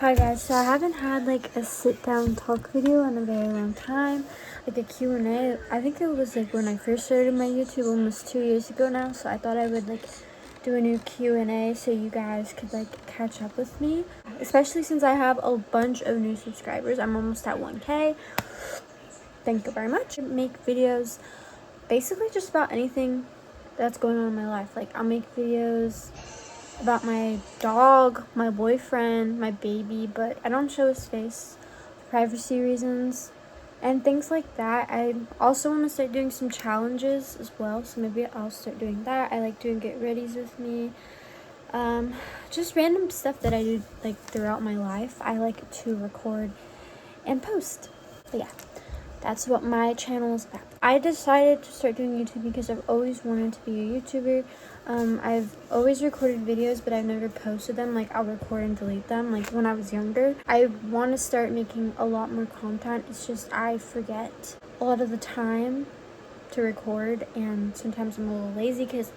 Hi guys, so I haven't had like a sit down talk video in a very long time, like a Q&A. I think it was like when I first started my YouTube almost 2 years ago now, so I thought I would like do a new Q&A so you guys could like catch up with me, especially since I have a bunch of new subscribers. I'm almost at 1K. Thank you very much. I make videos basically just about anything that's going on in my life. Like I'll make videos about my dog, my boyfriend, my baby, but I don't show his face for privacy reasons and things like that. I also want to start doing some challenges as well, so maybe I'll start doing that. I like doing get readies with me. Just random stuff that I do like throughout my life. I like to record and post. But yeah, that's what my channel is about. I decided to start doing YouTube because I've always wanted to be a YouTuber. I've always recorded videos, but I've never posted them. Like I'll record and delete them, like when I was younger. I want to start making a lot more content. It's just I forget a lot of the time to record, and sometimes I'm a little lazy because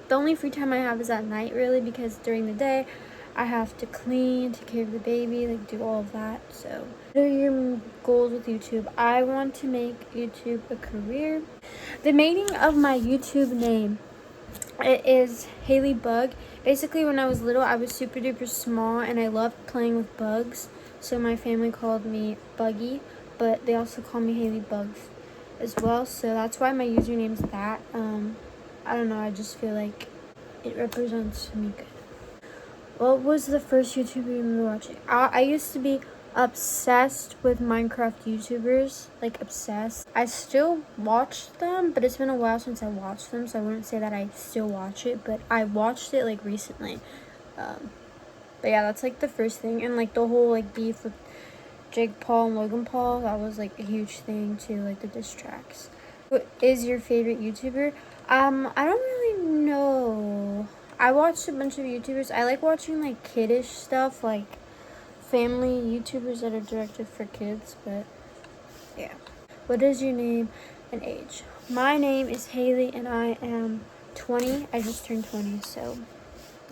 the only free time I have is at night, really, because during the day I have to clean, take care of the baby, like do all of that. So what are your goals with YouTube? I want to make YouTube a career. The meaning of my YouTube name, it is Haley Bug. Basically, when I was little, I was super duper small and I loved playing with bugs. So my family called me Buggy, but they also call me Haley Bugs as well. So that's why my username's that. I don't know, I just feel like it represents me good. What was the first YouTuber you remember watching? I used to be obsessed with Minecraft YouTubers, like obsessed. I still watch them, but it's been a while since I watched them, so I wouldn't say that I still watch it, but I watched it like recently. But yeah, that's like the first thing, and like the whole like beef with Jake Paul and Logan Paul, that was like a huge thing too, like the diss tracks. What is your favorite YouTuber? I don't really know. I watched a bunch of YouTubers. I like watching like kiddish stuff, like family YouTubers that are directed for kids, but yeah. What is your name and age? My name is Haley and I am 20. I just turned 20, so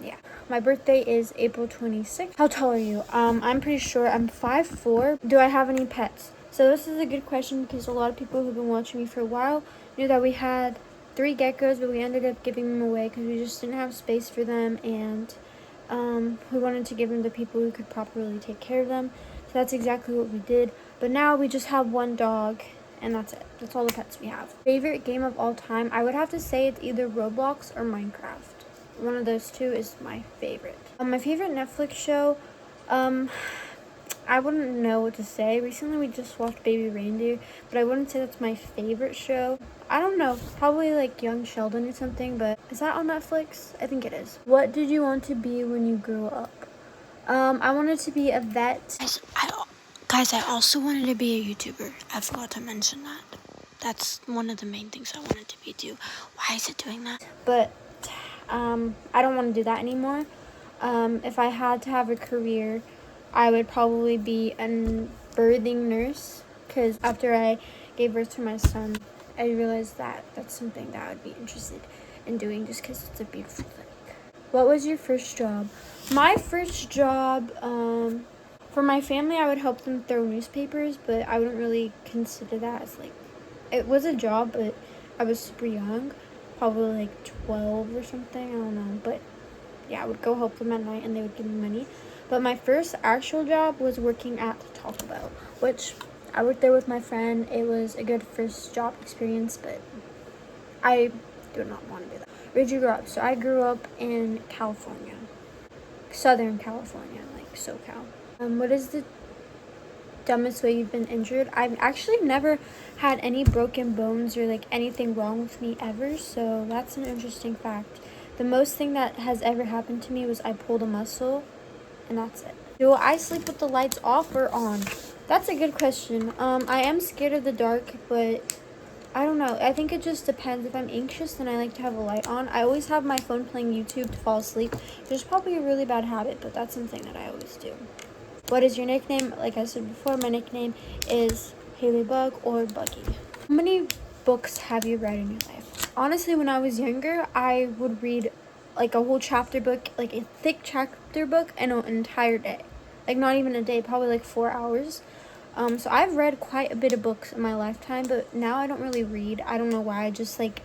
yeah. My birthday is April 26th. How tall are you? I'm pretty sure I'm 5'4". Do I have any pets? So this is a good question because a lot of people who've been watching me for a while knew that we had 3 geckos, but we ended up giving them away because we just didn't have space for them, and we wanted to give them to people who could properly take care of them. So that's exactly what we did. But now we just have 1 dog, and that's it. That's all the pets we have. Favorite game of all time? I would have to say it's either Roblox or Minecraft. One of those two is my favorite. My favorite Netflix show, I wouldn't know what to say. Recently we just watched Baby Reindeer, but I wouldn't say that's my favorite show. I don't know, probably like Young Sheldon or something, but is that on Netflix? I think it is. What did you want to be when you grew up? I wanted to be a vet. Guys, I also wanted to be a YouTuber. I forgot to mention that. That's one of the main things I wanted to be too. Why is it doing that? But I don't want to do that anymore. If I had to have a career, I would probably be a birthing nurse, because after I gave birth to my son, I realized that that's something that I would be interested in doing just because it's a beautiful thing. What was your first job? My first job, for my family, I would help them throw newspapers, but I wouldn't really consider that as like, it was a job, but I was super young, probably like 12 or something, I don't know, but yeah, I would go help them at night and they would give me money. But my first actual job was working at Taco Bell, which I worked there with my friend. It was a good first job experience, but I do not want to do that. Where'd you grow up? So I grew up in California, Southern California, like SoCal. What is the dumbest way you've been injured? I've actually never had any broken bones or like anything wrong with me ever, so that's an interesting fact. The most thing that has ever happened to me was I pulled a muscle, and that's it. Do I sleep with the lights off or on? That's a good question. I am scared of the dark, but I don't know. I think it just depends. If I'm anxious, then I like to have a light on. I always have my phone playing YouTube to fall asleep, which is probably a really bad habit, but that's something that I always do. What is your nickname? Like I said before, my nickname is Haley Bug or Buggy. How many books have you read in your life? Honestly, when I was younger, I would read like a whole chapter book, like a thick chapter book, in an entire day. like not even a day, probably like 4 hours. So I've read quite a bit of books in my lifetime, but now I don't really read. I don't know why. I just like,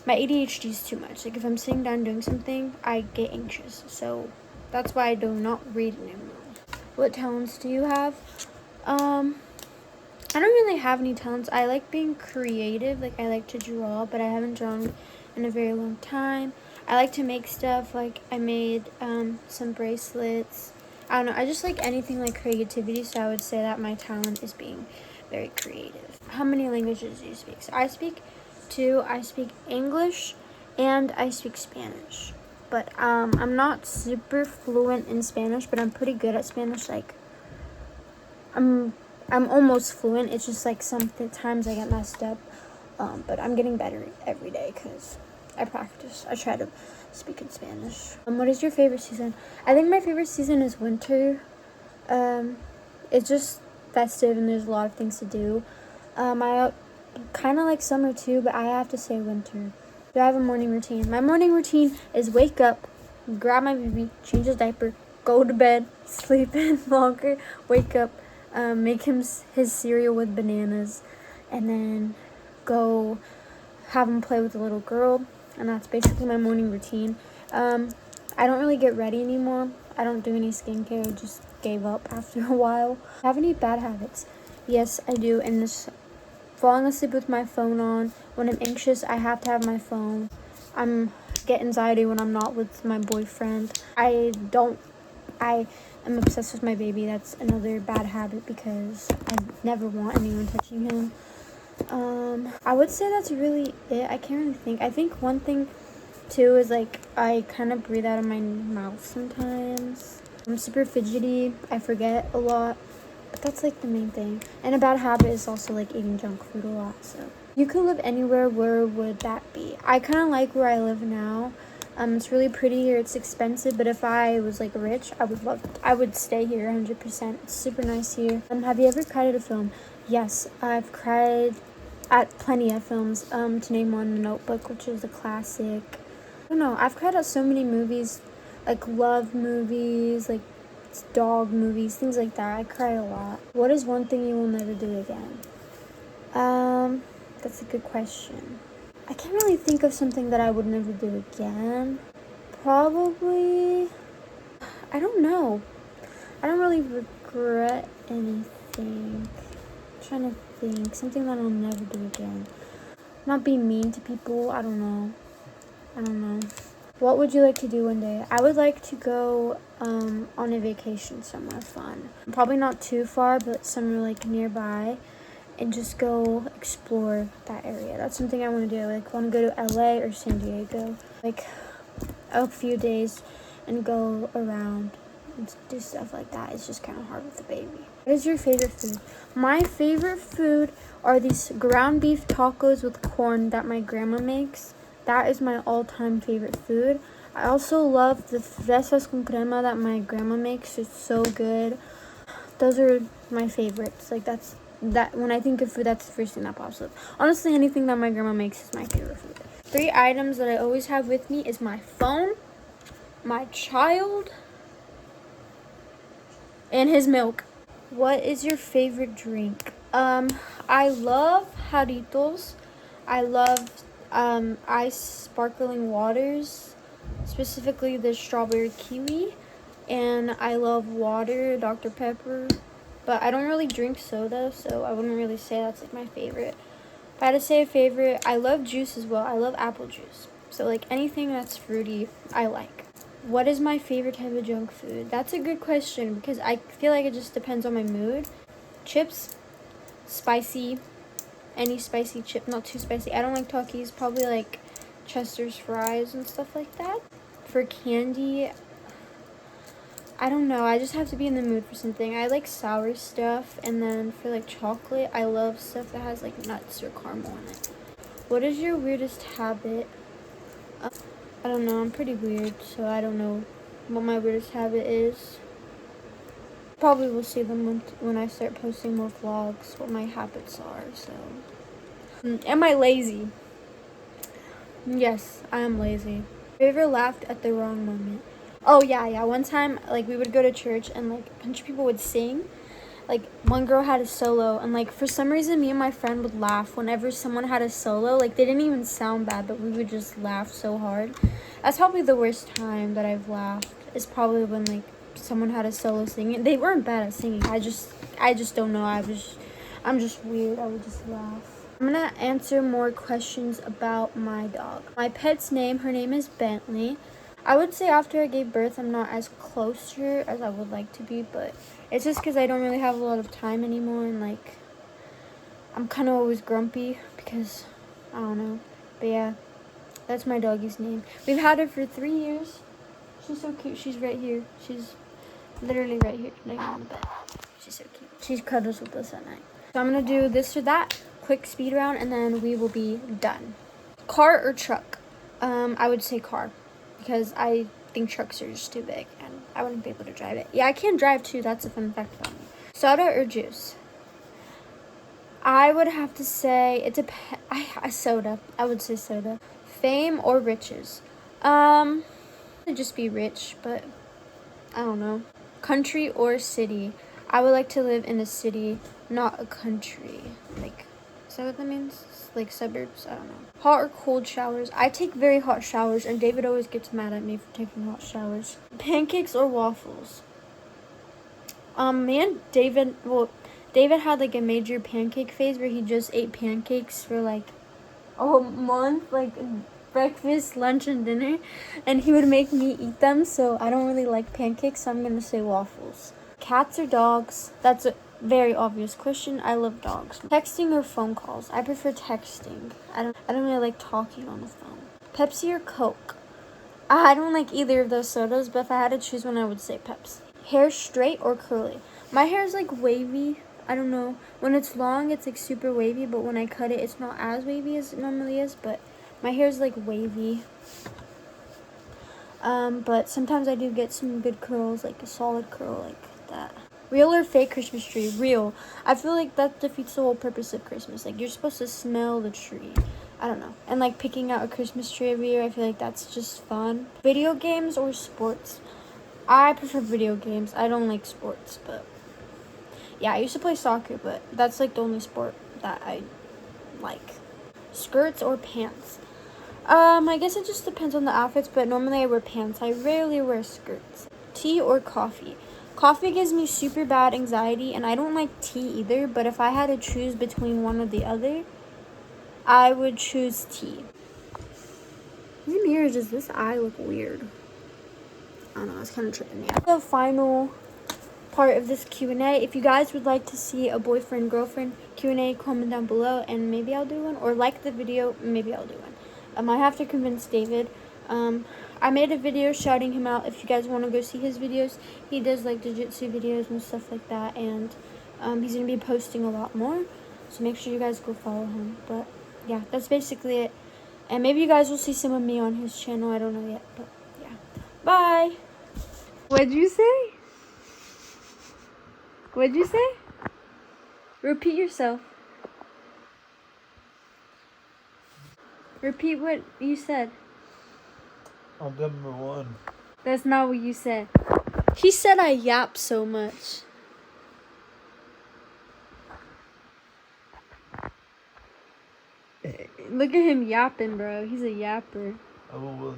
my ADHD is too much. Like if I'm sitting down doing something, I get anxious. So that's why I do not read anymore. What talents do you have? I don't really have any talents. I like being creative. Like I like to draw, but I haven't drawn in a very long time. I like to make stuff. Like I made some bracelets. I don't know. I just like anything like creativity. So I would say that my talent is being very creative. How many languages do you speak? So I speak 2. I speak English and I speak Spanish. But I'm not super fluent in Spanish, but I'm pretty good at Spanish. Like I'm almost fluent. It's just like sometimes I get messed up. But I'm getting better every day because I practice. I try to speak in Spanish. What is your favorite season? I think my favorite season is winter. It's just festive and there's a lot of things to do. I kind of like summer too, but I have to say winter. Do I have a morning routine? My morning routine is wake up, grab my baby, change his diaper, go to bed, sleep in longer, wake up, make him his cereal with bananas, and then go have him play with the little girl. And that's basically my morning routine. I don't really get ready anymore. I don't do any skincare. I just gave up after a while. Have any bad habits? Yes, I do. And this falling asleep with my phone on. When I'm anxious, I have to have my phone. I get anxiety when I'm not with my boyfriend. I am obsessed with my baby. That's another bad habit because I never want anyone touching him. I would say that's really it. I can't really think. I think one thing too is like I kind of breathe out of my mouth sometimes. I'm super fidgety. I forget a lot. But that's like the main thing. And a bad habit is also like eating junk food a lot. So you could live anywhere, where would that be? I kind of like where I live now. It's really pretty here. It's expensive, but if I was like rich, I would stay here 100%. It's super nice here. Have you ever cried at a film? Yes, I've cried at plenty of films. To name one, The Notebook, which is a classic. I don't know. I've cried at so many movies, like love movies, like dog movies, things like that. I cry a lot. What is one thing you will never do again? That's a good question. I can't really think of something that I would never do again. Probably, I don't know. I don't really regret anything. I'm trying to think. Something that I'll never do again. Not be mean to people. I don't know. What would you like to do one day? I would like to go on a vacation somewhere fun. Probably not too far, but somewhere like nearby. And just go explore that area. That's something I want to do. I want to go to LA or San Diego. Like a few days and go around and do stuff like that. It's just kind of hard with the baby. What is your favorite food? My favorite food are these ground beef tacos with corn that my grandma makes. That is my all-time favorite food. I also love the fresas con crema that my grandma makes. It's so good. Those are my favorites. Like that when I think of food, that's the first thing that pops up. Honestly, anything that my grandma makes is my favorite food. 3 items that I always have with me is my phone, my child, and his milk. What is your favorite drink? I love Jarritos. I love ice sparkling waters, specifically the strawberry kiwi. And I love water, Dr. Pepper. But I don't really drink soda, so I wouldn't really say that's like my favorite. If I had to say a favorite, I love juice as well. I love apple juice. So like anything that's fruity, I like. What is my favorite type of junk food? That's a good question because I feel like it just depends on my mood. Chips, spicy, any spicy chip, not too spicy. I don't like Takis, probably like Chester's fries and stuff like that. For candy, I don't know. I just have to be in the mood for something. I like sour stuff. And then for like chocolate, I love stuff that has like nuts or caramel in it. What is your weirdest habit? I don't know. I'm pretty weird, so I don't know what my weirdest habit is. Probably will see them when I start posting more vlogs, what my habits are. So, am I lazy? Yes, I am lazy. Have you ever laughed at the wrong moment? Oh, yeah. One time, like, we would go to church and, like, a bunch of people would sing. Like, one girl had a solo, and, like, for some reason, me and my friend would laugh whenever someone had a solo. Like, they didn't even sound bad, but we would just laugh so hard. That's probably the worst time that I've laughed, is probably when, like, someone had a solo singing. They weren't bad at singing. I just don't know. I'm just weird. I would just laugh. I'm gonna answer more questions about my dog. My pet's name, her name is Bentley. I would say after I gave birth, I'm not as close to her as I would like to be, but it's just because I don't really have a lot of time anymore, and, like, I'm kind of always grumpy because, I don't know. But yeah, that's my doggy's name. We've had her for 3 years. She's so cute. She's right here. She's literally right here, laying on the bed. She's so cute. She cuddles with us at night. So I'm going to do this or that, quick speed round, and then we will be done. Car or truck? I would say car, because I think trucks are just too big, and I wouldn't be able to drive it. Yeah, I can drive too. That's a fun fact about me. Soda or juice? I would have to say it depends. Soda. I would say soda. Fame or riches? It'd just be rich, but I don't know. Country or city? I would like to live in a city, not a country. Like, is that what that means? Like suburbs? I don't know. Hot or cold showers? I take very hot showers, and David always gets mad at me for taking hot showers. Pancakes or waffles? Me and David, David had like a major pancake phase where he just ate pancakes for like a month, like breakfast, lunch, and dinner, and he would make me eat them. So I don't really like pancakes, so I'm gonna say waffles. Cats or dogs? That's a very obvious question. I love dogs. Texting or phone calls? I prefer texting. I don't really like talking on the phone. Pepsi or Coke? I don't like either of those sodas, but if I had to choose one, I would say Pepsi. Hair straight or curly? My hair is like wavy. I don't know. When it's long, it's like super wavy, but when I cut it, it's not as wavy as it normally is, but my hair is like wavy. But sometimes I do get some good curls, like a solid curl like that. Real or fake Christmas tree? Real. I feel like that defeats the whole purpose of Christmas. Like, you're supposed to smell the tree. I don't know. And, like, picking out a Christmas tree every year, I feel like that's just fun. Video games or sports? I prefer video games. I don't like sports, but yeah, I used to play soccer, but that's, like, the only sport that I like. Skirts or pants? I guess it just depends on the outfits, but normally I wear pants. I rarely wear skirts. Tea or coffee? Coffee gives me super bad anxiety, and I don't like tea either, but if I had to choose between one or the other, I would choose tea. Even here, does this eye look weird? I don't know, it's kind of tripping me out. The final part of this Q&A. If you guys would like to see a boyfriend-girlfriend Q&A, comment down below, and maybe I'll do one. Or like the video, maybe I'll do one. I have to convince David. I made a video shouting him out if you guys want to go see his videos. He does like jiu-jitsu videos and stuff like that, and he's going to be posting a lot more. So make sure you guys go follow him. But yeah, that's basically it. And maybe you guys will see some of me on his channel. I don't know yet, but yeah. Bye! What'd you say? What'd you say? Repeat yourself. Repeat what you said. I'm number one. That's not what you said. He said I yap so much. Look at him yapping, bro. He's a yapper. I will